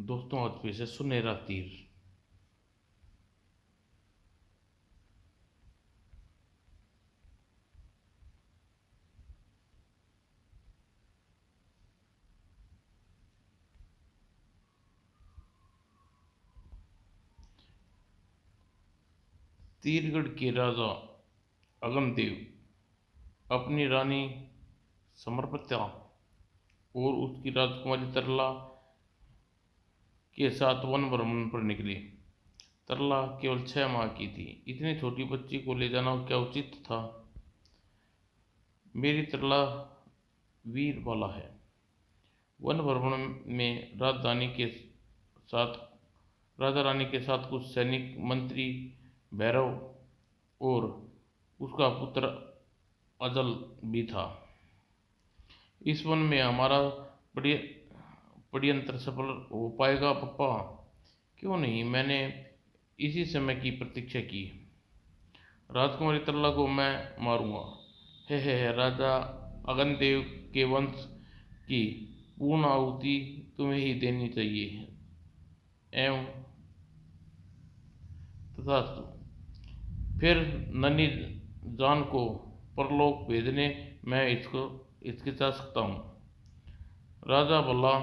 दोस्तों, आज पेश है सुनहरा तीर। तीरगढ़ के राजा अगमदेव अपनी रानी समर्पिता और उसकी राजकुमारी तरला के साथ वन भ्रमण पर निकले। तरला केवल 6 माह की थी। इतनी छोटी बच्ची को ले जाना क्या उचित था? मेरी तरला वीर बाला है। वन भ्रमण में साथ राजा रानी के साथ कुछ सैनिक, मंत्री, भैरव और उसका पुत्र अजल भी था। इस वन में हमारा षड्यंत्र सफल हो पाएगा पप्पा? क्यों नहीं, मैंने इसी समय की प्रतीक्षा की। राजकुमारी तरला को मैं मारूंगा। हे राजा अगनदेव के वंश की पूर्ण आहुति तुम्हें ही देनी चाहिए। एवं तथास्तु। फिर नन्ही जान को परलोक भेजने मैं इसको हिचकिचा सकता हूँ। राजा भला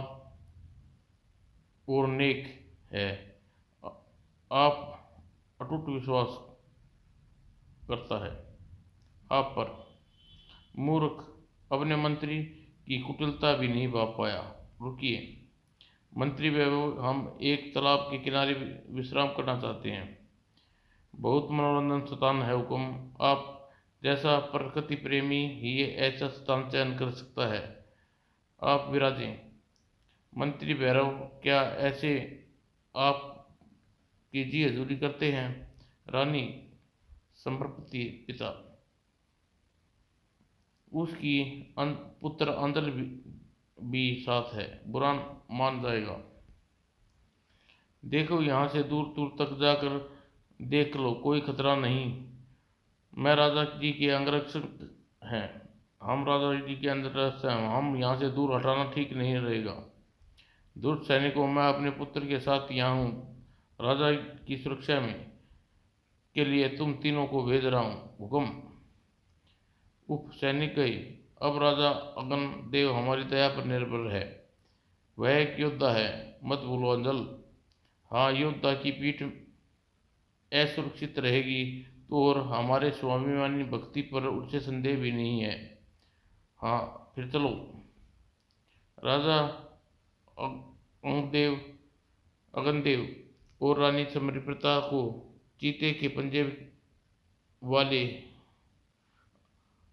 और नेक है। आप अटूट विश्वास करता है आप पर। मूर्ख, अपने मंत्री की कुटिलता भी नहीं भाप पाया। रुकिए मंत्री वैभव, हम एक तालाब के किनारे विश्राम करना चाहते हैं। बहुत मनोरंजन स्थान है हुकुम। आप जैसा प्रकृति प्रेमी ही ऐसा स्थान चयन कर सकता है। आप विराजें। मंत्री भैरव, क्या ऐसे आप की जी हजूरी करते हैं? रानी समर्पित पिता, उसकी पुत्र अंदर भी साथ है, बुरा मान जाएगा। देखो, यहाँ से दूर दूर तक जाकर देख लो, कोई खतरा नहीं। मैं राजा जी के अंगरक्षक हैं। हम राजा जी के अंगरक्षक हैं। हम यहाँ से दूर हटाना ठीक नहीं रहेगा। दुष्ट सैनिकों, मैं अपने पुत्र के साथ यहाँ हूँ। राजा की सुरक्षा में के लिए तुम तीनों को भेज रहा हूँ। हुक्म। उप सैनिक गए। अब राजा अगन देव हमारी दया पर निर्भर है। वह एक योद्धा है, मत भूलो अंजल। हाँ, योद्धा की पीठ असुरक्षित रहेगी तो और हमारे स्वाभिमानी भक्ति पर उसे संदेह भी नहीं है। हाँ, फिर चलो। राजा अंगदेव अगनदेव और रानी समर्पिता को चीते के पंजे वाले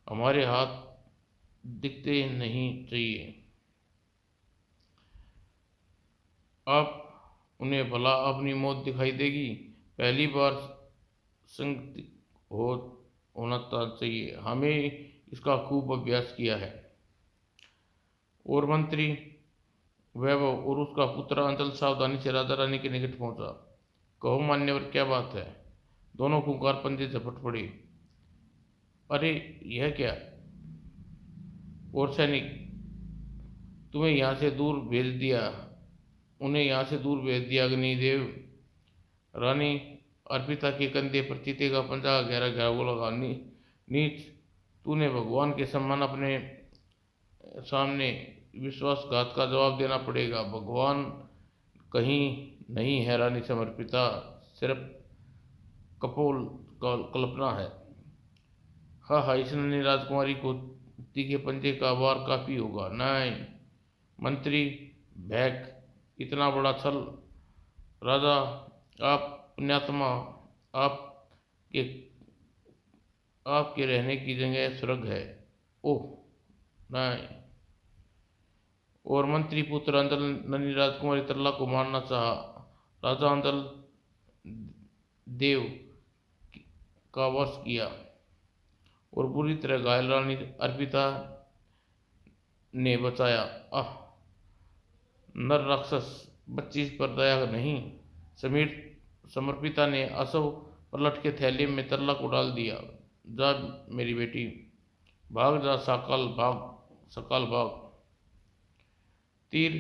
हमारे हाथ दिखते नहीं चाहिए। आप उन्हें भला अपनी मौत दिखाई देगी। पहली बार संगति हो होना चाहिए। हमें इसका खूब अभ्यास किया है। और मंत्री वैभव और उसका पुत्र अंचल सावधानी से राजा रानी के निकट पहुंचा। कहो मान्यवर, क्या बात है? दोनों खूंखार पंजे झपट पड़े। अरे, यह क्या? और सैनिक, तुम्हें यहाँ से दूर भेज दिया उन्हें यहाँ से दूर भेज दिया अग्निदेव। रानी अर्पिता के कंधे पर चीते का पंजा गहरा गहरा लगा। नीच, तूने भगवान के सम्मान अपने सामने विश्वासघात का जवाब देना पड़ेगा। भगवान कहीं नहीं है रानी समर्पिता, सिर्फ कपोल कल्पना है। हाँ हाँ, इस नन्ही राजकुमारी को तीखे पंजे का वार काफी होगा। नहीं मंत्री, भैक, इतना बड़ा छल। राजा, आप पुण्यात्मा, आपके आपके रहने की जगह स्वर्ग है। ओह नहीं। और मंत्री पुत्र अंदल नन्ही राजकुमारी तरला को मारना चाहा। राजा अंदल देव का वश किया और बुरी तरह घायल रानी अर्पिता ने बचाया। आह, नर राक्षस, बच्ची पर दया नहीं। समीर समर्पिता ने असव पलट के थैले में तरला को डाल दिया। जा मेरी बेटी, भाग जा साकाल, भाग सकाल भाग। तीर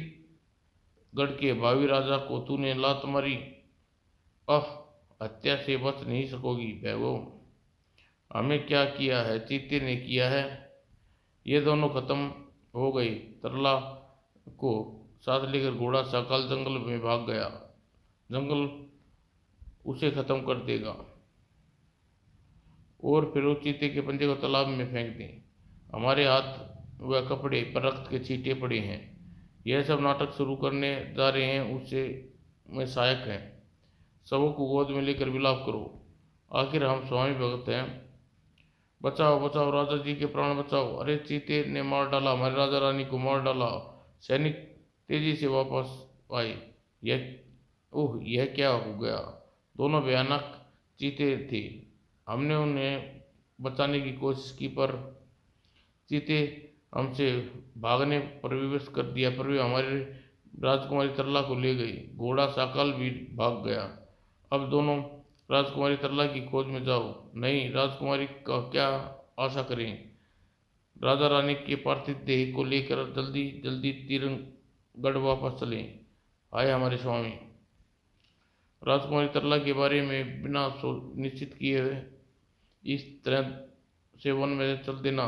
गढ़ के भावी राजा को तूने लात मारी। अह, हत्या से बच नहीं सकोगी भैगो। हमें क्या किया है? चीते ने किया है। ये दोनों खत्म हो गई। तरला को साथ लेकर घोड़ा साकाल जंगल में भाग गया। जंगल उसे खत्म कर देगा और फिर उस चीते के पंजे को तालाब में फेंक दें। हमारे हाथ व कपड़े पर रक्त के छींटे पड़े हैं। यह सब नाटक शुरू करने जा रहे हैं उससे में सहायक हैं। सबों को गोद में लेकर विलाप करो। आखिर हम स्वामी भगत हैं। बचाओ बचाओ, राजा जी के प्राण बचाओ। अरे चीते ने मार डाला, हमारे राजा रानी को मार डाला। सैनिक तेजी से वापस आए। यह ओह, यह क्या हो गया? दोनों भयानक चीते थे। हमने उन्हें बचाने की कोशिश की पर चीते हमसे भागने पर विवश कर दिया, पर वे हमारे राजकुमारी तरला को ले गई। घोड़ा साकाल भी भाग गया। अब दोनों राजकुमारी तरला की खोज में जाओ। नहीं, राजकुमारी का क्या आशा करें? राजा रानी के पार्थिव देह को लेकर जल्दी जल्दी तीरंगढ़ वापस चलें। आए हमारे स्वामी। राजकुमारी तरला के बारे में बिना निश्चित किए हुए इस तरह से वन में चल देना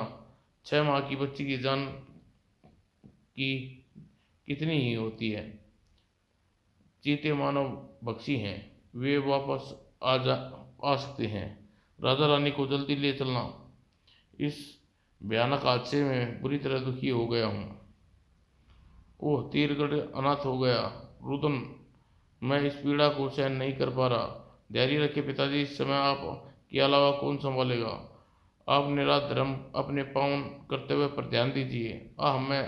6 माह की बच्ची की जान की कितनी ही होती है। चीते मानव भक्षी हैं। वे वापस आ सकते हैं। राजा रानी को जल्दी ले चलना। इस भयानक हादसे में बुरी तरह दुखी हो गया हूँ। ओह, तीरगढ़ अनाथ हो गया। रुदन, मैं इस पीड़ा को सहन नहीं कर पा रहा। धैर्य रखे पिताजी, इस समय आप के अलावा कौन संभालेगा? आप निराध धर्म अपने पावन कर्तव्य पर ध्यान दीजिए। मैं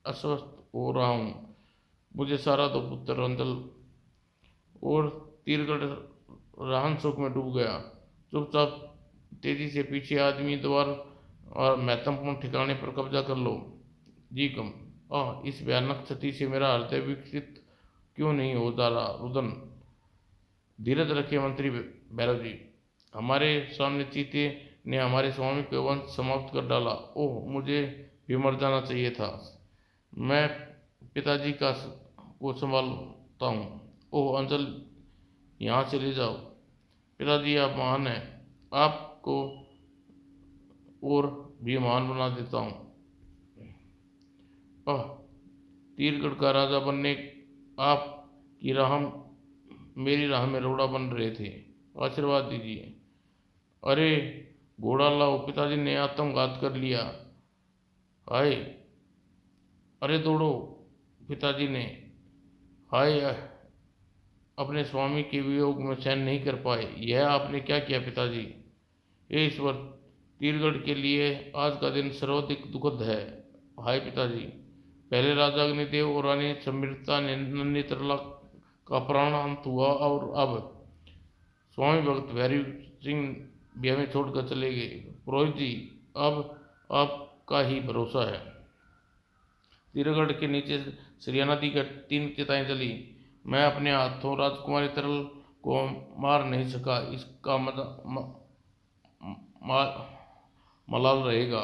अस्वस्थ हो रहा हूँ। मुझे सारा दो पुत्र रंजल। और तीरगढ़ राहन शोक में डूब गया। चुपचाप तेजी से पीछे आदमी द्वार और महत्वपूर्ण ठिकाने पर कब्जा कर लो। जी कम। इस भयानक क्षति से मेरा हृदय विकसित क्यों नहीं हो जा रहा? रुदन, धीरज रखिए मंत्री भैरव जी। हमारे सामने चीते ने हमारे स्वामी का वंश समाप्त कर डाला। ओह, मुझे भी मर जाना चाहिए था। मैं पिताजी को संभालता हूँ। ओह अंजल, यहाँ से ले जाओ। पिताजी, आप महान हैं। आपको और भी महान बना देता हूँ। तीरगढ़ का राजा बनने आप की राह मेरी राह में रोड़ा बन रहे थे। आशीर्वाद दीजिए। अरे घोड़ा लाओ, पिताजी ने आत्मघात कर लिया। हाय, अरे दौड़ो। पिताजी ने हाय अपने स्वामी के वियोग में सहन नहीं कर पाए। यह आपने क्या किया पिताजी? हे ईश्वर, तीरगढ़ के लिए आज का दिन सर्वाधिक दुखद है। हाय पिताजी, पहले राजा अग्निदेव और रानी समृद्धता ने नन्ही तरला का प्राणांत हुआ और अब स्वामी भक्त भैरव सिंह भी हमें छोड़कर चले गए। पुरोहित जी, अब आपका ही भरोसा है। तीरगढ़ के नीचे सरिया नदी का 3 चिताएं जली। मैं अपने हाथों राजकुमारी तरल को मार नहीं सका। इसका मलाल रहेगा।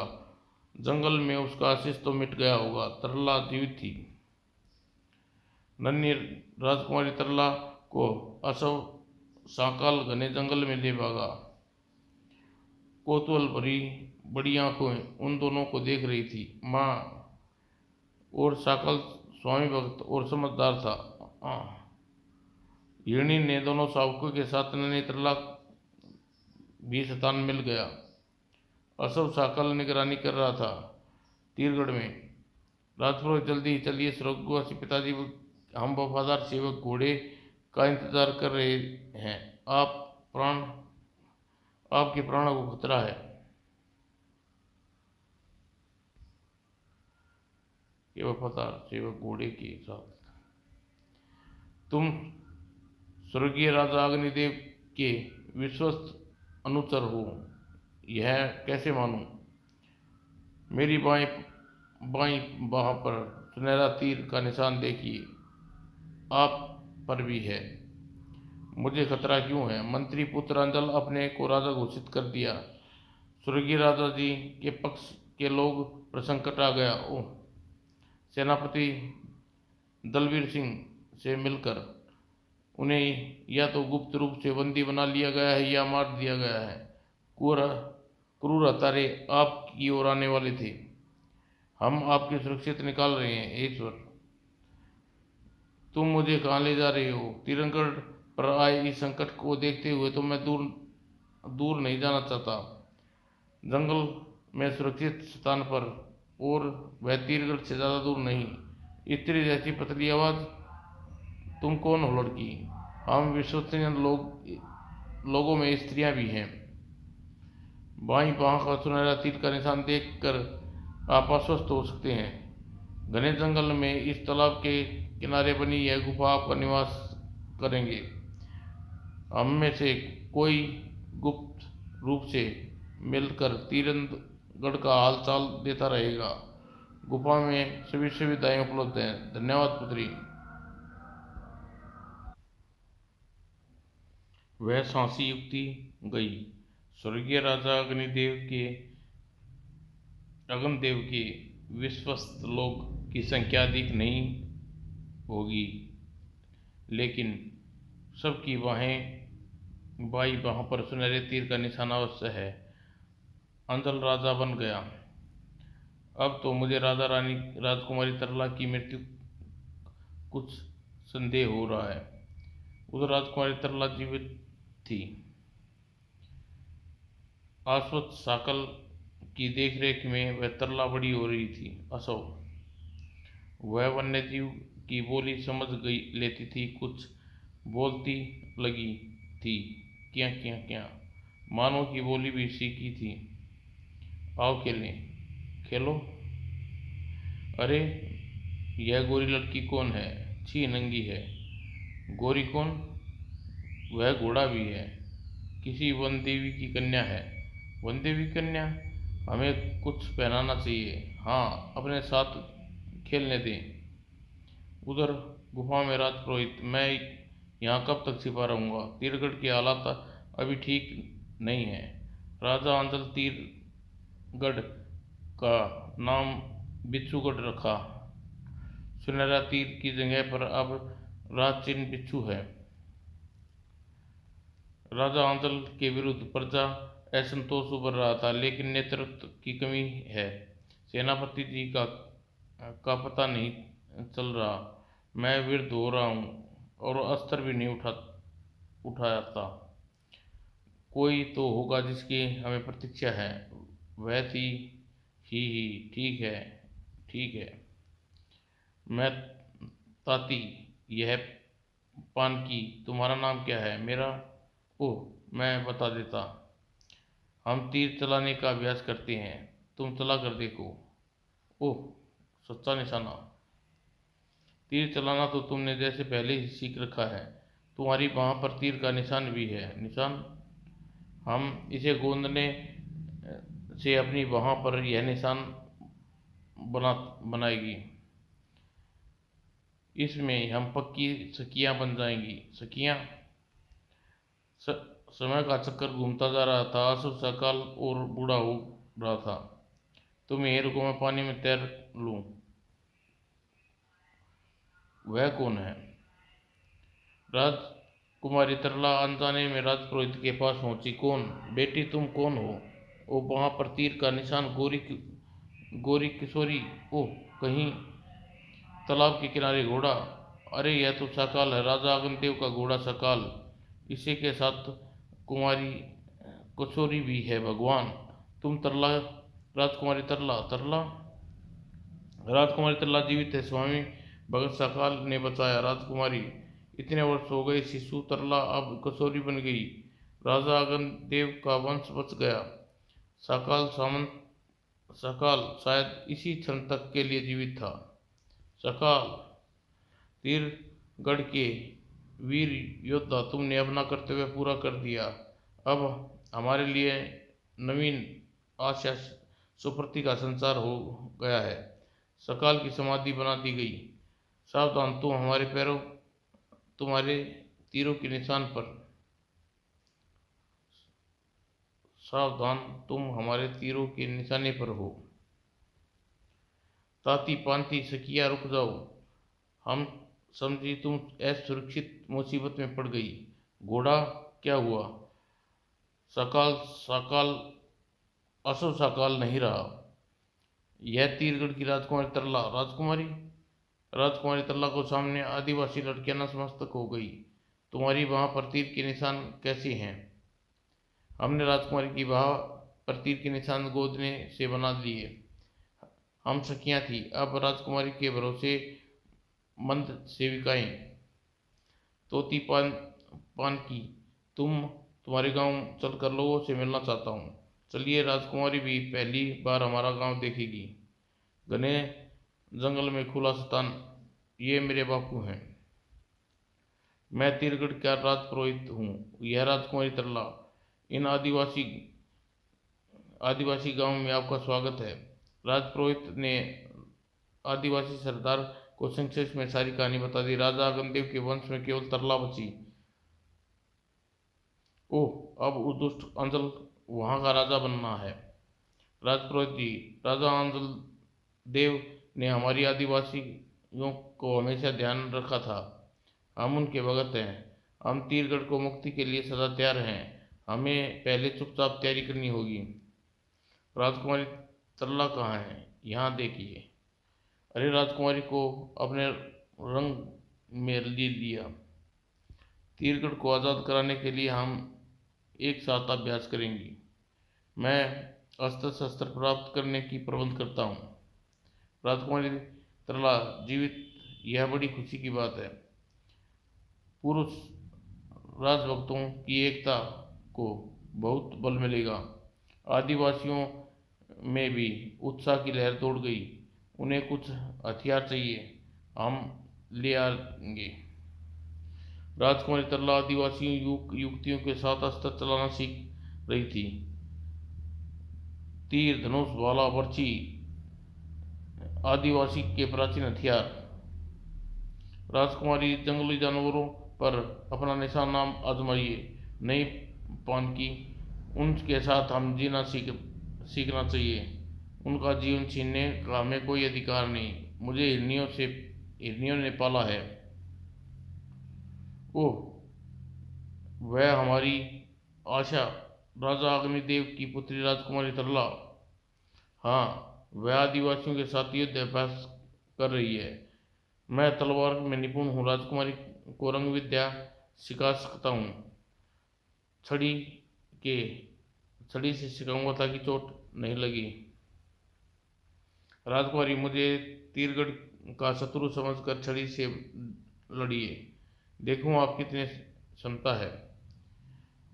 जंगल में उसका आशीष तो मिट गया होगा। तरला जीवित थी। नन्ही राजकुमारी तरला को असव साकाल घने जंगल में ले भागा। कौतूहल भरी बड़ी आंखें उन दोनों को देख रही थी। माँ और साकाल स्वामी भक्त और समझदार था। हिरणी ने दोनों शावकों के साथ नन्ही तरला भी शतान मिल गया। असव साकाल निगरानी कर रहा था। तीरगढ़ में राजपुरोहित, जल्दी चलिए स्वर्गवासी पिताजी, हम वफादार सेवक घोड़े का इंतजार कर रहे हैं। आपके प्राणों को खतरा है। ये वफादार सेवक घोड़े के साथ। तुम स्वर्गीय राजा अग्निदेव के विश्वस्त अनुचर हो, यह कैसे मानूं? मेरी बाएं बाह पर सुनहरा तीर का निशान देखिए। आप पर भी है। मुझे खतरा क्यों है? मंत्री पुत्र अंजल अपने को राजा घोषित कर दिया। स्वर्गीय राजा जी के पक्ष के लोग पर संकट आ गया। ओह, सेनापति दलवीर सिंह से मिलकर उन्हें या तो गुप्त रूप से बंदी बना लिया गया है या मार दिया गया है। क्रूर क्रूर हत्यारे आपकी ओर आने वाले थे। हम आपके सुरक्षित निकाल रहे हैं ईश्वर। तुम मुझे कहाँ ले जा रहे हो? तिरंगगढ़ पर आए इस संकट को देखते हुए तो मैं दूर दूर नहीं जाना चाहता। जंगल में सुरक्षित स्थान पर, और वह तीरगढ़ से ज्यादा दूर नहीं। स्त्री जैसी पतली आवाज, तुम कौन हो लड़की? हम विश्वसनीय लोगों में स्त्रियां भी हैं। बाईं बाह का सुनहरा तीर का निशान देखकर आप आश्वस्त हो सकते हैं। घने जंगल में इस तालाब के किनारे बनी यह गुफा आपका निवास करेंगे। हम में से कोई गुप्त रूप से मिलकर तीरंदगढ़ का हाल चाल देता रहेगा। गुफा में सभी सुविधाएं उपलब्ध हैं। धन्यवाद पुत्री। वह सांसी युक्ति गई। स्वर्गीय राजा अग्निदेव के विश्वस्त लोग की संख्या अधिक नहीं होगी, लेकिन सबकी बाई बाह पर सुनहरे तीर का निशान अवश्य है। अंचल राजा बन गया। अब तो मुझे राजा रानी राजकुमारी तरला की मृत्यु कुछ संदेह हो रहा है। उधर राजकुमारी तरला जीवित थी। आश्वत साकल की देखरेख में वह तरला बड़ी हो रही थी। असो वह वन्यजीव की बोली समझ लेती थी, कुछ बोलती लगी थी। क्या क्या क्या मानो की बोली भी सीखी थी। आओ खेलो। अरे यह गोरी लड़की कौन है? छी, नंगी है। गोरी कौन? वह घोड़ा भी है। किसी वन देवी की कन्या है। वन देवी की कन्या? हमें कुछ पहनाना चाहिए। हाँ, अपने साथ खेलने दें। उधर गुफा में राजपुरोहित, मैं यहाँ कब तक छिपा रहूँगा? तीरगढ़ की हालत अभी ठीक नहीं है। राजा अंचल तीरगढ़ का नाम बिच्छूगढ़ रखा। सुनहरा तीर की जगह पर अब राजचिन्ह बिच्छू है। राजा अंचल के विरुद्ध प्रजा असंतोष उभर रहा था, लेकिन नेतृत्व की कमी है। सेनापति जी का पता नहीं चल रहा। मैं वृद्ध हो रहा हूँ और अस्त्र भी नहीं उठाता। कोई तो होगा जिसकी हमें प्रतीक्षा है। वह थी ही। ठीक है। मैं ताती, यह पानकी। तुम्हारा नाम क्या है? मेरा? ओह, मैं बता देता। हम तीर चलाने का अभ्यास करते हैं। तुम चला कर देखो। ओह, सच्चा निशाना। तीर चलाना तो तुमने जैसे पहले ही सीख रखा है। तुम्हारी बाह पर तीर का निशान भी है। निशान? हम इसे गोंदने से अपनी बाह पर यह निशान बनाएगी। इसमें हम पक्की सखियां बन जाएंगी। सखियां? समय का चक्कर घूमता जा रहा था। आंसू सा काल और बूढ़ा हो रहा था। तुम यहीं रुको, मैं पानी में तैर लूं। वह कौन है? राजकुमारी तरला अनजाने में राजपुरोहित के पास पहुंची। कौन? बेटी, तुम कौन हो? ओ, वहां पर तीर का निशान। गोरी किशोरी। ओह, कहीं तालाब के किनारे घोड़ा। अरे यह तो सकाल है, राजा अग्निदेव का घोड़ा सकाल। इसी के साथ कुमारी किशोरी भी है। भगवान, तुम तरला, राजकुमारी तरला। राजकुमारी तरला जीवित है। स्वामी भगत सकाल ने बचाया। राजकुमारी, इतने वर्ष हो गए। शिशु तरला अब किशोरी बन गई। राजा अग्निदेव का वंश बच गया। सकाल शायद इसी क्षण तक के लिए जीवित था। सकाल, तीरगढ़ के वीर योद्धा, तुमने अपना कर्तव्य पूरा कर दिया। अब हमारे लिए नवीन आशा सुप्रति का संचार हो गया है। सकाल की समाधि बना दी गई। सावधान, तुम्हारे तीरों के निशान पर। सावधान, तुम हमारे तीरों के निशाने पर हो। ताती पांती सखिया, रुक जाओ। हम समझी तुम असुरक्षित मुसीबत में पड़ गई। घोड़ा, क्या हुआ? सकाल सकाल असो सकाल नहीं रहा। यह तीरगढ़ की राजकुमारी तरला। राजकुमारी? राजकुमारी तरला को सामने आदिवासी लड़कियां नतमस्तक हो गई। तुम्हारी बाह पर तीर के निशान कैसे हैं? हमने राजकुमारी की बाह पर तीर के निशान गोदने से बना लिए। हम सखियां थी, अब राजकुमारी के भरोसे मंद सेविकाएं। तोती पान पान की, तुम्हारे गांव चलकर लोगों से मिलना चाहता हूँ। चलिए, राजकुमारी भी पहली बार हमारा गांव देखेगी। घने जंगल में खुला स्थान, ये मेरे बापू हैं। मैं तीरगढ़ का राजपुरोहित हूँ, यह राजकुमारी तरला। इन आदिवासी आदिवासी गांव में आपका स्वागत है। राजपुरोहित ने आदिवासी सरदार को संक्षेप में सारी कहानी बता दी। राजा अगनदेव के वंश में केवल तरला बची। ओह, अब उस दुष्ट अंजल वहां का राजा बनना है। राजपुरोहित जी, राजा अंजल देव ने हमारी आदिवासियों को हमेशा ध्यान रखा था। हम उनके भगत हैं। हम तीरगढ़ को मुक्ति के लिए सदा तैयार हैं। हमें पहले चुपचाप तैयारी करनी होगी। राजकुमारी तरला कहाँ है? यहाँ देखिए। अरे, राजकुमारी को अपने रंग में ले लिया। तीरगढ़ को आज़ाद कराने के लिए हम एक साथ अभ्यास करेंगे। मैं अस्त्र शस्त्र प्राप्त करने की प्रबंध करता हूँ। राजकुमारी तरला जीवित, यह बड़ी खुशी की बात है। पुरुष राजभक्तों की एकता को बहुत बल मिलेगा। आदिवासियों में भी उत्साह की लहर दौड़ गई। उन्हें कुछ हथियार चाहिए, हम ले आएंगे। राजकुमारी तरला आदिवासी युवतियों के साथ अस्त्र चलाना सीख रही थी। तीर, धनुष, भाला, बर्छी, आदिवासी के प्राचीन हथियार। राजकुमारी, जंगली जानवरों पर अपना निशाना आजमाइए। नहीं पानकी, उनके साथ हम जीना सीखना चाहिए। उनका जीवन छीनने का हमें कोई अधिकार नहीं। मुझे हिरनियों ने पाला है। ओह, वह हमारी आशा, राजा अग्निदेव की पुत्री राजकुमारी तरला। हाँ, वह आदिवासियों के साथ युद्ध अभ्यास कर रही है। मैं तलवार में निपुण हूँ। राजकुमारी को रंग विद्या सिखा सकता हूँ। छड़ी के छड़ी से सिखाऊंगा ताकि चोट नहीं लगी। राजकुमारी, मुझे तीरगढ़ का शत्रु समझकर छड़ी से लड़िए। देखूं आप कितने क्षमता है।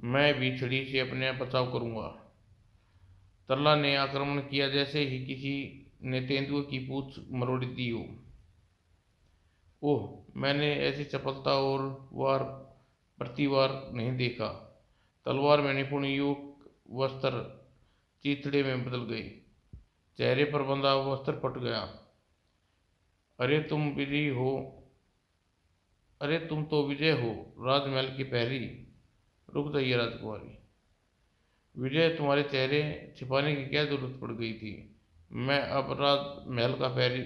मैं भी छड़ी से अपने बचाव करूंगा। तरला ने आक्रमण किया जैसे ही किसी ने तेंदुए की पूंछ मरोड़ दी हो। ओह, मैंने ऐसी चपलता और वार प्रतिवार नहीं देखा। तलवार में निपुण युवक वस्त्र चीथड़े में बदल गई। चेहरे पर बंधा वस्त्र फट गया। अरे तुम विजयी हो। अरे तुम तो विजय हो, राजमहल की पहरी। रुक जाइए राजकुमारी। विजय, तुम्हारे चेहरे छिपाने की क्या जरूरत पड़ गई थी? मैं अब राजमहल का पहरी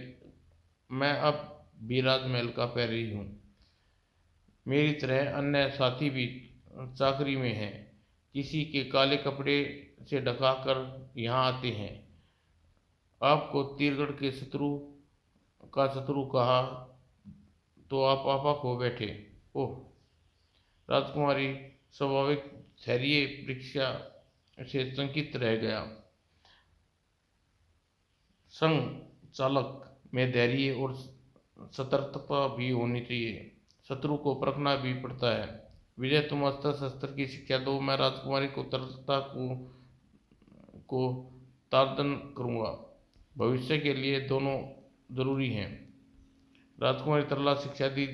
मैं अब भी राजमहल का पहरी हूँ। मेरी तरह अन्य साथी भी चाकरी में हैं। किसी के काले कपड़े से ढका कर यहाँ आते हैं। आपको तीरगढ़ के शत्रु कहा तो आप आपा खो बैठे। ओह, राजकुमारी स्वाभाविक धैर्य परीक्षा से चकित रह गया। संघ चालक में धैर्य और सतर्कता भी होनी चाहिए। शत्रु को परखना भी पड़ता है। विजय, तुम अस्त्र शस्त्र की शिक्षा दो, मैं राजकुमारी को तरलता को ताड़न करूंगा। भविष्य के लिए दोनों जरूरी हैं। राजकुमारी तरला शिक्षा दी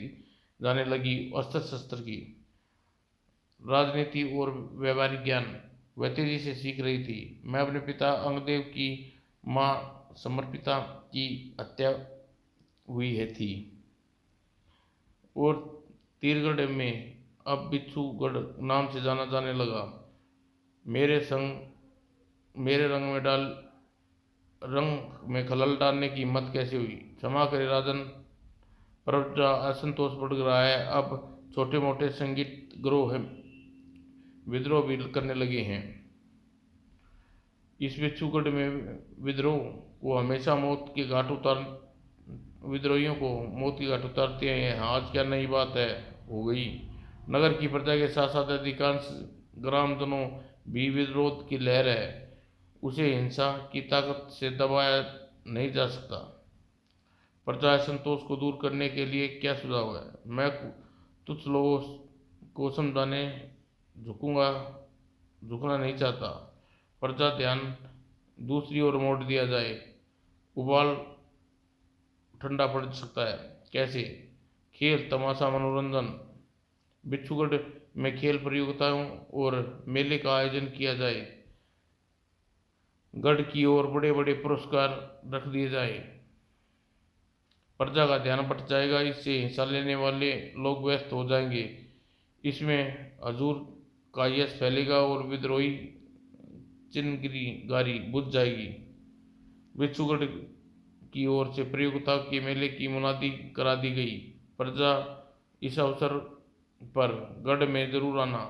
जाने लगी अस्त्र शस्त्र की, राजनीति और व्यवहारिक ज्ञान वह तेजी से सीख रही थी। मैं अपने पिता अंगदेव की माँ समर्पिता की हत्या हुई है थी और तीरगढ़ में अब बिच्छूगढ़ नाम से जाना जाने लगा। मेरे रंग में खलल डालने की हिम्मत कैसे हुई? क्षमा करें राजन, प्रजा असंतोष बढ़ रहा है। अब छोटे मोटे संगीत गिरोह विद्रोह भी करने लगे हैं। इस बिच्छूगढ़ में विद्रोह को हमेशा मौत के घाट उतार विद्रोहियों को मौत के घाट उतारते हैं। आज क्या नई बात है हो गई। नगर की प्रजा के साथ साथ अधिकांश ग्रामजनों भी विरोध की लहर है। उसे हिंसा की ताकत से दबाया नहीं जा सकता। प्रजा असंतोष को दूर करने के लिए क्या सुझाव है? मैं तुच्छ लोगों को समझाने झुकना नहीं चाहता। प्रजा ध्यान दूसरी ओर मोड़ दिया जाए, उबाल ठंडा पड़ सकता है। कैसे? खेल, तमाशा, मनोरंजन। बिच्छूगढ़ में खेल प्रतियोगिताओं और मेले का आयोजन किया जाए। गढ़ की ओर बड़े बड़े पुरस्कार रख दिए जाए। प्रजा का ध्यान भट जाएगा। इससे हिस्सा लेने वाले लोग व्यस्त हो जाएंगे। इसमें हजूर का यश फैलेगा और विद्रोही चिनगारी बुझ जाएगी। बिच्छूगढ़ की ओर से प्रतियोगिता के मेले की मुनादी करा दी गई। प्रजा इस अवसर पर गढ़ में जरूर आना।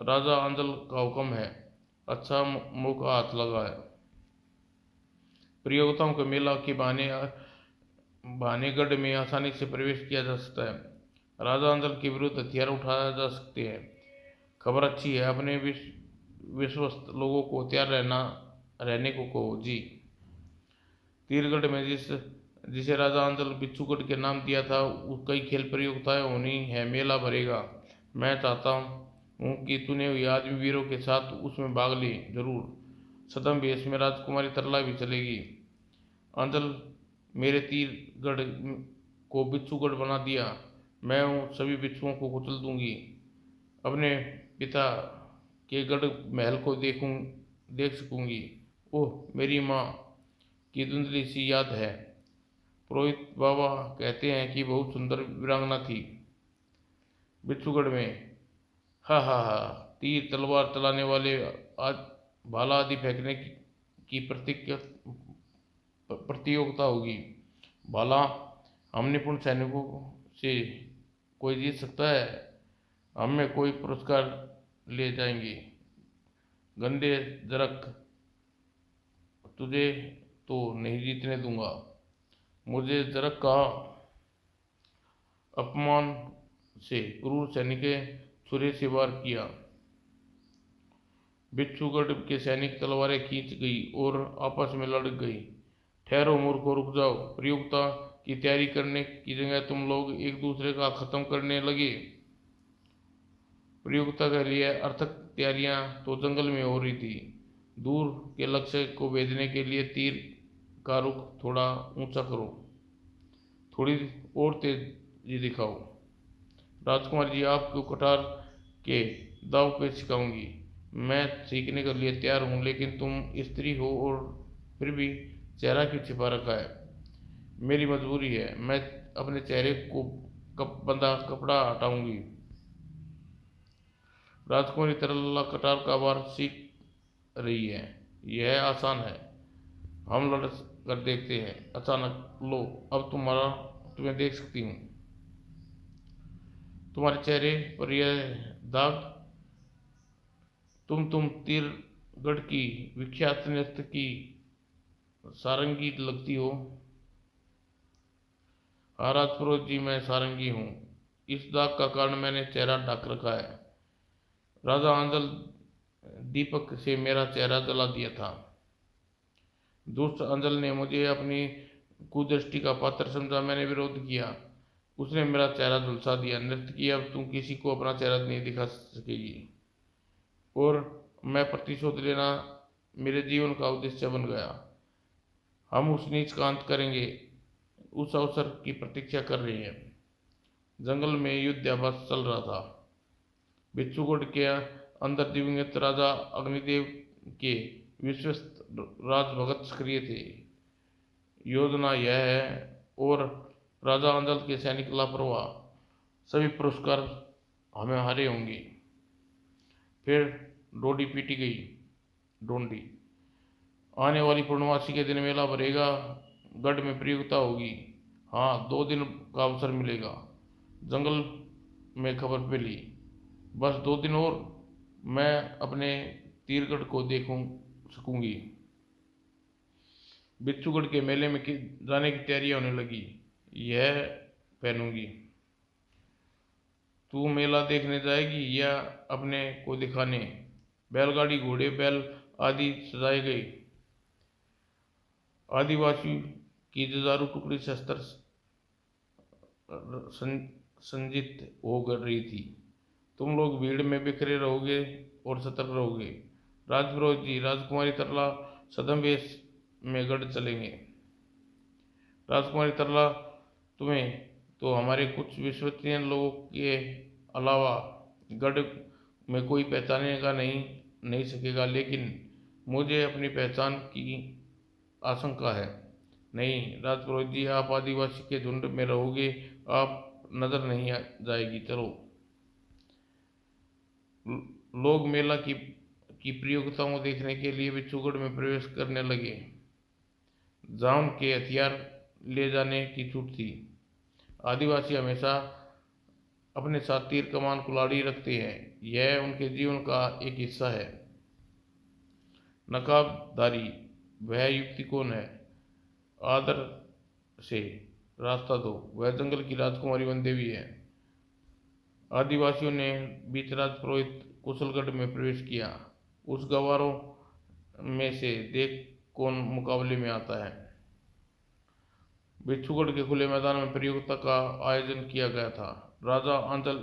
राजा आंचल का हुक्म है। अच्छा मौका हाथ लगा है। प्रतियोगिताओं के मेला के बहाने गढ़ में आसानी से प्रवेश किया जा सकता है। राजा आंचल के विरुद्ध हथियार उठाया जा सकते हैं। खबर अच्छी है। अपने विश्वस्त लोगों को तैयार रहने को कहो जी। तीरगढ़ में जिसे राजा आंचल बिच्छूगढ़ के नाम दिया था, कई खेल प्रतियोगिताएं होनी है। मेला भरेगा। मैं चाहता हूँ कि चुने हुए आदमी वीरों के साथ उसमें भाग ले। जरूर। सदम वेश में राजकुमारी तरला भी चलेगी। आंचल मेरे तीरगढ़ को बिच्छूगढ़ बना दिया। मैं उन सभी बिच्छुओं को कुचल दूंगी। अपने पिता के गढ़ महल को देख सकूंगी। ओह, मेरी माँ की धुंधली सी याद है। पुरोहित बाबा कहते हैं कि बहुत सुंदर वीरांगना थी बिच्छूगढ़ में। हा हा हा। तीर तलवार चलाने वाले भाला आदि फेंकने की प्रतियोगिता होगी। भाला हम निपुण सैनिकों से कोई जीत सकता है? हमें कोई पुरस्कार ले जाएंगे। गंदे जरक, तुझे तो नहीं जीतने दूंगा। मुझे जरक का अपमान से क्रूर सैनिक छुरे से वार किया। बिच्छूगढ़ के सैनिक तलवारें खींच गई और आपस में लड़ गई। ठहरो मूर्खों, रुक जाओ। प्रतियोगिता की तैयारी करने की जगह तुम लोग एक दूसरे का खत्म करने लगे। प्रतियोगिता के लिए अर्थक तैयारियां तो जंगल में हो रही थी। दूर के लक्ष्य को भेजने के लिए तीर का रुख थोड़ा ऊंचा करो। थोड़ी और तेजी दिखाओ। राजकुमार जी, आपको कटार के दाव पे सिखाऊंगी। मैं सीखने के लिए तैयार हूँ, लेकिन तुम स्त्री हो और फिर भी चेहरा क्यों छिपा रखा है? मेरी मजबूरी है। मैं अपने चेहरे को बंधा कपड़ा हटाऊंगी। राजकुमारी तरला कटार का वार सीख रही है। यह आसान है। हम लड़ कर देखते हैं। अचानक, लो, अब तुम्हें देख सकती हूँ। तुम्हारे चेहरे पर यह दाग। तुम तीरगढ़ की विख्यात नृत्य की सारंगी लगती हो। हाँ राजपुरोहित जी, मैं सारंगी हूँ। इस दाग का कारण मैंने चेहरा ढक रखा है। राजा आंचल दीपक से मेरा चेहरा जला दिया था। दुष्ट आंचल ने मुझे अपनी कुदृष्टि का पात्र समझा। मैंने विरोध किया। उसने मेरा चेहरा झुलसा दिया। नृत्य की अब तुम किसी को अपना चेहरा नहीं दिखा सकेगी। और मैं प्रतिशोध लेना मेरे जीवन का उद्देश्य बन गया। हम उस नीच का अंत करेंगे। उस अवसर की प्रतीक्षा कर रही है। जंगल में युद्धाभ्यास चल रहा था। बिच्छूगढ़ के अंदर दिवंगत राजा अग्निदेव के विश्वस्त राजभगत सक्रिय थे। योजना यह है और राजा आंचल के सैनिक लापरवाह। सभी पुरस्कार हमें हारे होंगे। फिर डोडी पीटी गई। डोंडी। आने वाली पूर्णमासी के दिन मेला भरेगा। गढ़ में प्रतियोगिता होगी। हाँ, 2 दिन का अवसर मिलेगा। जंगल में खबर फैली, बस 2 दिन और मैं अपने तीरगढ़ को देखूं सकूंगी। बिच्छूगढ़ के मेले में जाने की तैयारियां होने लगी। यह पहनूंगी। तू मेला देखने जाएगी या अपने को दिखाने? बैलगाड़ी, घोड़े, बैल आदि सजाए गए। आदिवासी की जुझारू टुकड़ी शस्त्र संजित हो कर रही थी। तुम लोग भीड़ में बिखरे रहोगे और सतर्क रहोगे। राजपुरोहित जी, राजकुमारी तरला सदम वेश में गढ़ चलेंगे। राजकुमारी तरला, तुम्हें तो हमारे कुछ विश्वसनीय लोगों के अलावा गढ़ में कोई पहचानेगा नहीं सकेगा, लेकिन मुझे अपनी पहचान की आशंका है। नहीं राजपुरोहित जी, आप आदिवासी के झुंड में रहोगे, आप नजर नहीं जाएगी। चलो। लोग मेला की प्रयोगताओं देखने के लिए बिच्छूगढ़ में प्रवेश करने लगे, जहां उनके हथियार ले जाने की छूट थी। आदिवासी हमेशा अपने साथ तीर कमान कुल्हाड़ी रखते हैं, यह उनके जीवन का एक हिस्सा है। नकाबधारी, वह युक्ति कौन है? आदर से रास्ता दो, वह जंगल की राजकुमारी वनदेवी है। आदिवासियों ने बीच राजपुरोहित कुशलगढ़ में प्रवेश किया। उस गवारों में से देख कौन मुकाबले में आता है। बिच्छूगढ़ के खुले मैदान में प्रतियोगिता का आयोजन किया गया था। राजा आंचल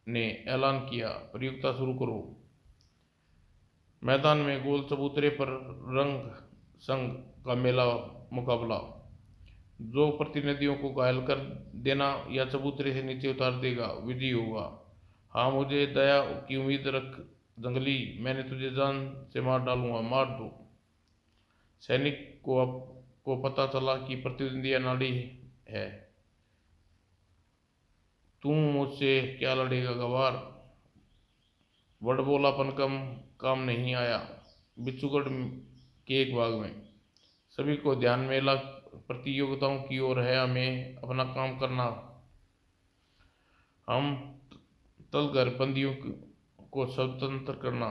ने ऐलान किया, प्रतियोगिता शुरू करो। मैदान में गोल चबूतरे पर रंग संग का मेला मुकाबला। जो प्रतिनिधियों को घायल कर देना या चबूतरे से नीचे उतार देगा, विजयी होगा। हाँ, मुझे दया की उम्मीद रख जंगली, मैंने तुझे जान से मार डालूंगा, मार दो। सैनिक को पता चला कि प्रतिद्वंदी अनाड़ी है। तू मुझसे क्या लड़ेगा गवार? बड़बोलापन कम काम नहीं आया। बिच्छूगढ़ के एक भाग में सभी को ध्यान मेला प्रतियोगिताओं की ओर है। हमें अपना काम करना। हम तलगर बंदियों को स्वतंत्र करना।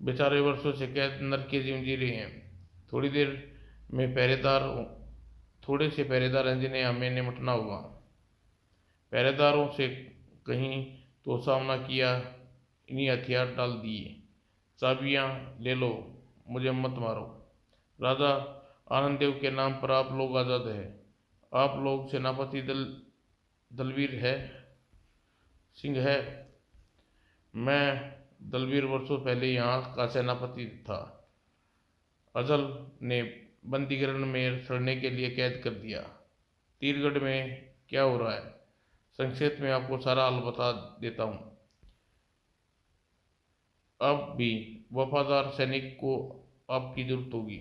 बेचारे वर्षों से कैद नरक के जीवन जी रहे हैं। थोड़ी देर में थोड़े से पहरेदार हैं जिन्हें हमें निपटना होगा। पहरेदारों से कहीं तो सामना किया, इन्हीं हथियार डाल दिए। चाबियां ले लो, मुझे मत मारो। राजा आनंददेव के नाम पर आप लोग आज़ाद है। आप लोग सेनापति दलवीर है सिंह है। मैं दलवीर वर्षों पहले यहाँ का सेनापति था। अजल ने बंदीगृह में सड़ने के लिए कैद कर दिया। तीरगढ़ में क्या हो रहा है, संक्षेप में आपको सारा हाल बता देता हूँ। अब भी वफादार सैनिक को आपकी जरूरत होगी।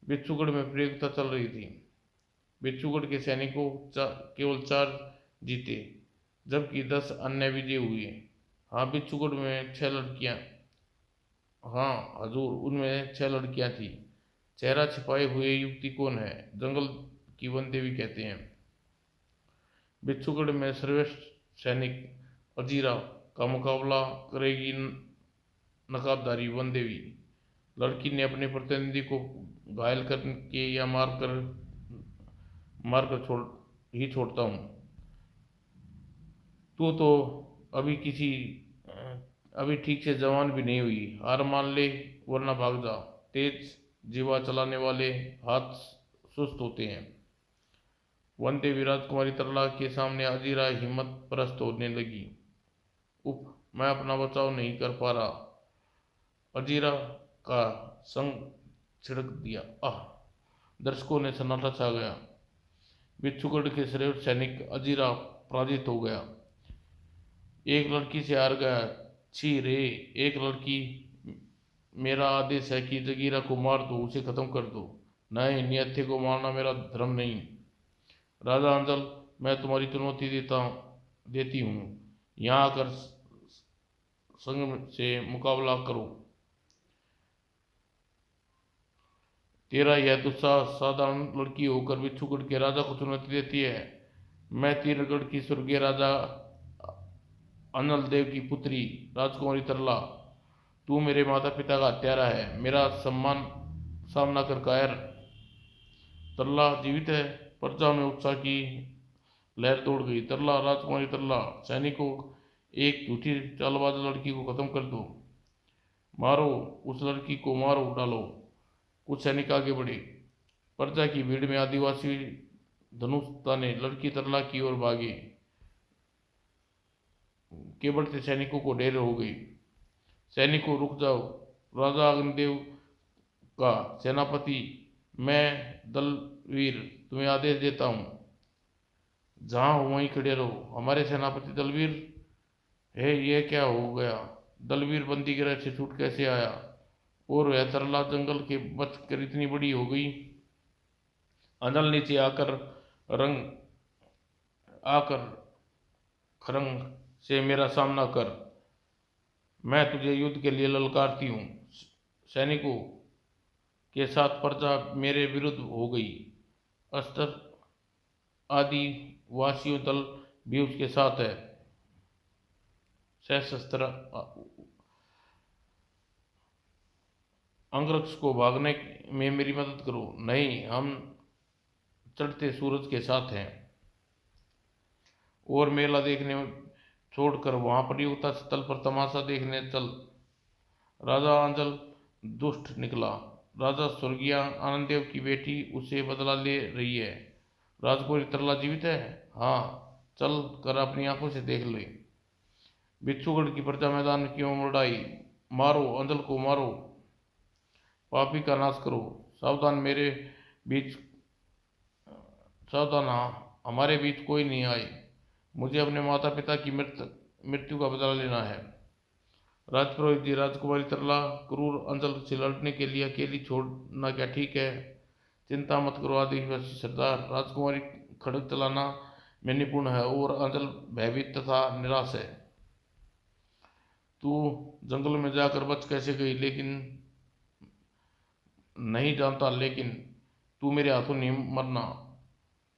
बिच्छूगढ़ में प्रतियोगिता चल रही थी। बिच्छूगढ़ के सैनिकों केवल 4 जीते, जबकि 10 अन्य विजय हुए। हाँ, बिच्छूगढ़ में 6 लड़कियां। हाँ हजूर, उनमें 6 लड़कियां थी। चेहरा छिपाए हुए युवती कौन है? जंगल की वन देवी कहते हैं। बिच्छूगढ़ में सर्वश्रेष्ठ सैनिक अजीरा का मुकाबला करेगी नकाबधारी वन देवी। लड़की ने अपने प्रतिनिधि को घायल करके या मार कर छोड़ता हूँ। तू तो अभी अभी ठीक से जवान भी नहीं हुई। हार मान ले वरना भाग जा। तेज जीवा चलाने वाले हाथ सुस्त होते हैं। वन देवी राजकुमारी तरला के सामने अजीरा हिम्मत परस्त होने लगी। उफ, मैं अपना बचाव नहीं कर पा रहा। अजीरा का संग छिड़क दिया। आह! दर्शकों ने सन्नाटा छा गया। बिच्छूगढ़ के श्रेष्ठ सैनिक अजीरा पराजित हो गया। एक लड़की से हार गया। छी रे! एक लड़की! मेरा आदेश है कि जगीरा को मार दो, उसे खत्म कर दो। नहीं, निहत्थे को मारना मेरा धर्म नहीं। राजा अंजल, मैं तुम्हारी चुनौती देती हूँ। यहाँ आकर संग से मुकाबला करो। तेरा यह दुस्साहस साधारण लड़की होकर बिच्छूगढ़ के राजा को चुनौती देती है। मैं तीरगढ़ की स्वर्गीय राजा अनल देव की पुत्री राजकुमारी तरला। तू मेरे माता पिता का हत्यारा है। मेरा सम्मान सामना कर कायर। तरला जीवित है। प्रजा में उत्साह की लहर दौड़ गई। तरला, राजकुमारी तरला, सैनिकों, एक झूठी चालबाज लड़की को खत्म कर दो। मारो, उस लड़की को मारो डालो। कुछ सैनिक आगे बढ़े। प्रजा की भीड़ में आदिवासी धनुष ताने लड़की तरला की ओर भागे। के बढ़ते सैनिकों को ढेर हो गई। सैनिकों, रुक जाओ। राजा अग्निदेव का सेनापति मैं दलवीर तुम्हें आदेश देता हूँ। जहाँ हो वहीं खड़े रहो। हमारे सेनापति दलवीर है, यह क्या हो गया? दलवीर बंदी गृह से छूट कैसे आया? और वह तरला जंगल के बच कर इतनी बड़ी हो गई? अनल, नीचे आकर खरंग से मेरा सामना कर। मैं तुझे युद्ध के लिए ललकारती हूँ। सैनिकों के साथ प्रजा मेरे विरुद्ध हो गई। अस्तर आदिवासियों दल भी उसके साथ है। सशस्त्र अंगरक्ष को भागने में मेरी मदद करो। नहीं, हम चढ़ते सूरज के साथ हैं। और मेला देखने छोड़कर वहां प्रतियोगिता स्थल पर तमाशा देखने चल। राजा अंजल दुष्ट निकला। राजा स्वर्गीय आनंददेव की बेटी उसे बदला ले रही है। राजकुमारी तरला जीवित है? हाँ, चल कर अपनी आंखों से देख ले। बिच्छूगढ़ की प्रजा मैदान में क्यों मुड़ाई? मारो, अंजल को मारो, पापी का नाश करो। सावधान, मेरे बीच सावधान, हमारे बीच कोई नहीं आए। मुझे अपने माता पिता की मृत्यु का बदला लेना है। राजपुरोहित जी, राजकुमारी तरला क्रूर अंजल से लड़ने के लिए अकेली छोड़ना क्या ठीक है? चिंता मत करो आदिवासी सरदार। राजकुमारी खड़ग चलाना में निपुण है और अंजल भयभीत तथा निराश है। तू जंगल में जाकर बच कैसे गई लेकिन नहीं जानता, लेकिन तू मेरे हाथों नहीं मरना।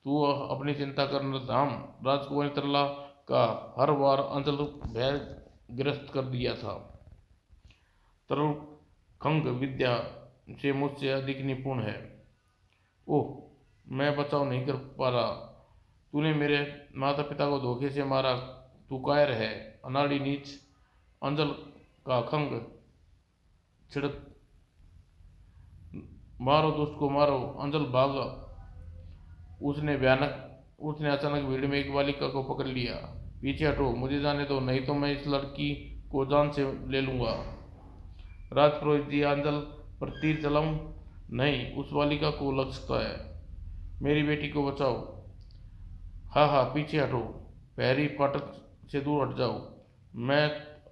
तू अपनी चिंता कर धाम। राजकुमारी तरला का हर बार अंजल भयग्रस्त कर दिया था। तरल खंग विद्या से मुझसे अधिक निपुण है। ओह, मैं बचाव नहीं कर पा रहा। तूने मेरे माता पिता को धोखे से मारा। तू कायर है, अनाड़ी नीच। अंजल का खंग छिड़क। मारो, दुष्ट को मारो। अंजल भागा। उसने अचानक भीड़ में एक बालिका को पकड़ लिया। पीछे हटो, मुझे जाने दो, नहीं तो मैं इस लड़की को जान से ले लूंगा। राजपुरोहित जी, अंजल पर तीर चलाऊं? नहीं, उस बालिका को लग सकता है। मेरी बेटी को बचाओ। हाँ हाँ, पीछे हटो। पहरी फाटक से दूर हट जाओ। मैं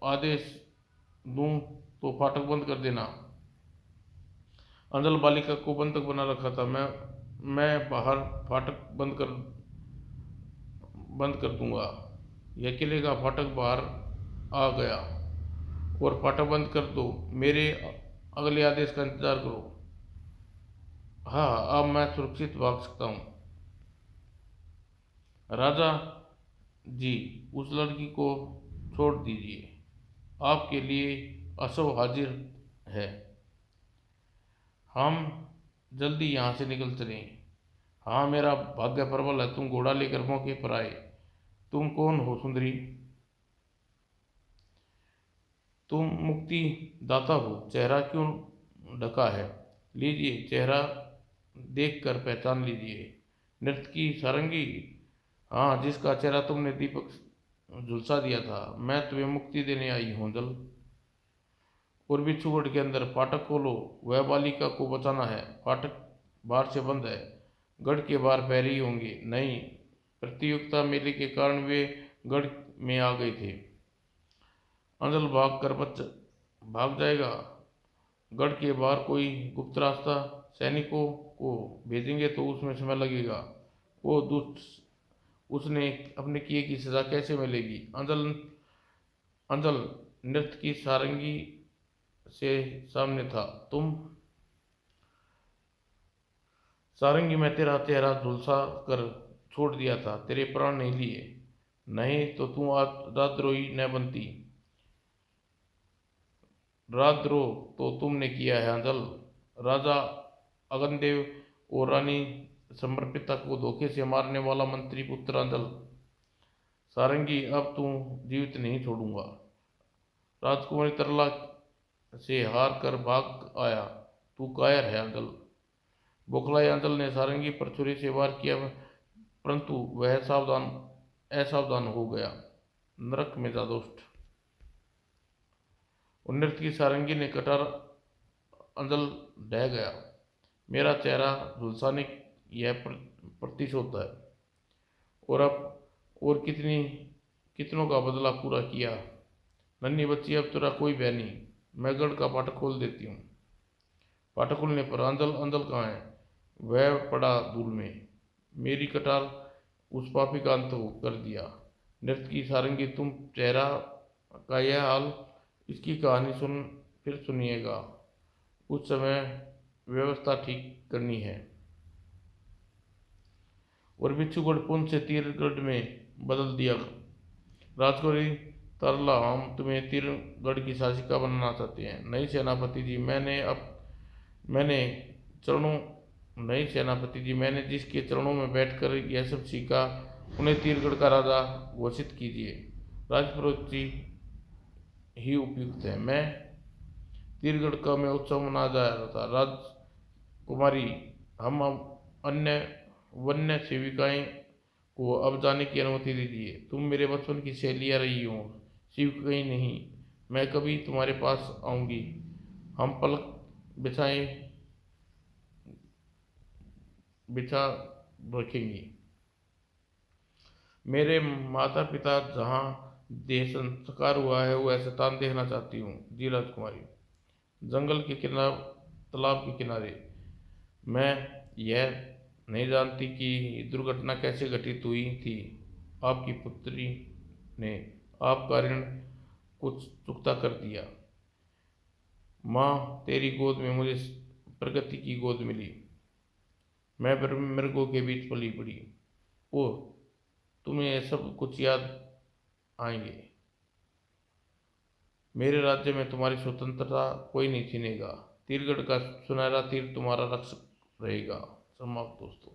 आदेश दूं तो फाटक बंद कर देना। अंजल बालिका को बंधक बना रखा था। मैं बाहर फाटक बंद कर दूंगा। यह किले का फाटक बाहर आ गया और फाटक बंद कर दो। मेरे अगले आदेश का इंतजार करो। हाँ, अब मैं सुरक्षित भाग सकता हूँ। राजा जी, उस लड़की को छोड़ दीजिए। आपके लिए अशव हाजिर है। हम जल्दी यहाँ से निकल चलें। हाँ, मेरा भाग्य प्रबल है। तुम घोड़ा लेकर मौके पर आए। तुम कौन हो सुंदरी? तुम मुक्ति दाता हो। चेहरा क्यों ढका है? लीजिए, चेहरा देख कर पहचान लीजिए। नर्तकी सारंगी? हाँ, जिसका चेहरा तुमने दीपक झुलसा दिया था। मैं तुम्हें मुक्ति देने आई हूँ अंजल। और बिच्छूगढ़ के अंदर फाटक खोलो। वह बालिका को बचाना है। फाटक बाहर से बंद है। गढ़ के बाहर पैरी होंगे। नहीं, प्रतियोगिता मेले के कारण वे गढ़ में आ गए थे। अंजल भाग जाएगा। गढ़ के बाहर कोई गुप्त रास्ता? सैनिकों को भेजेंगे तो उसमें समय लगेगा। वो दुष्ट, उसने अपने किए की सजा कैसे मिलेगी? अंजल नृत्य की सारंगी से सामने था। तुम सारंगी, मैं तेरा चेहरा झुलसा कर छोड़ दिया था, तेरे प्राण नहीं लिए, नहीं तो तू आज राजद्रोही न बनती। राजद्रोह तो तुमने किया है अंजल। राजा अगनदेव और रानी समर्पिता को धोखे से मारने वाला मंत्री पुत्र अंजल। सारंगी, अब तू जीवित नहीं छोड़ूंगा। राजकुमारी तरला से हार कर भाग आया, तू कायर है अंजल। बौखलाए अंजल ने सारंगी पर छुरी से वार किया, परंतु वह असावधान हो गया। नरक में जा दुष्ट। और नृत्य की सारंगी ने कटार अंजल ढह गया। मेरा चेहरा झुलसाने यह प्रतिशोध है। और अब और कितनों का बदला पूरा किया। नन्ही बच्ची, अब तेरा कोई भय नहीं। मैं गढ़ का फाटक खोल देती हूँ। फाटक खुलने पर अंजल अंजल कहाँ है? वह पड़ा धूल में। मेरी कटार उस पापी का अंत कर दिया। नृत्य की सारंगी, तुम चेहरा का यह हाल, इसकी कहानी फिर सुनिएगा। उस समय व्यवस्था ठीक करनी है। और बिच्छूगढ़ पुंछ से तीरगढ़ में बदल दिया। राजकुमारी तरला, हम तुम्हें तीरगढ़ की शासिका बनाना चाहते हैं। नहीं सेनापति जी, मैंने चरणों नहीं सेनापति जी, मैंने जिसके चरणों में बैठकर यह सब सीखा, उन्हें तीरगढ़ का राजा घोषित कीजिए। राजपुरोहित जी ही उपयुक्त है। मैं तीरगढ़ का मैं उत्सव मना जा रहा था। राजकुमारी, हम अन्य वन्य सेविकाएं को अब जाने की अनुमति दीजिए। तुम मेरे बचपन की सहेलियां रही हो, सेविकाएं नहीं। मैं कभी तुम्हारे पास आऊंगी, हम पलक बिछाए बिछा रखेंगी। मेरे माता पिता जहाँ देह संस्कार हुआ है, वह शैतान देखना चाहती हूँ। जी राजकुमारी। जंगल के किनारे, तालाब के किनारे। मैं यह नहीं जानती कि दुर्घटना कैसे घटित हुई थी। आपकी पुत्री ने आपका ऋण कुछ चुकता कर दिया। माँ, तेरी गोद में मुझे प्रगति की गोद मिली। मैं मृगों के बीच पली बड़ी। ओह, तुम्हें यह सब कुछ याद आएंगे। मेरे राज्य में तुम्हारी स्वतंत्रता कोई नहीं छीनेगा। तीरगढ़ का सुनहरा तीर तुम्हारा रक्षक रहेगा। समाप्त दोस्तों।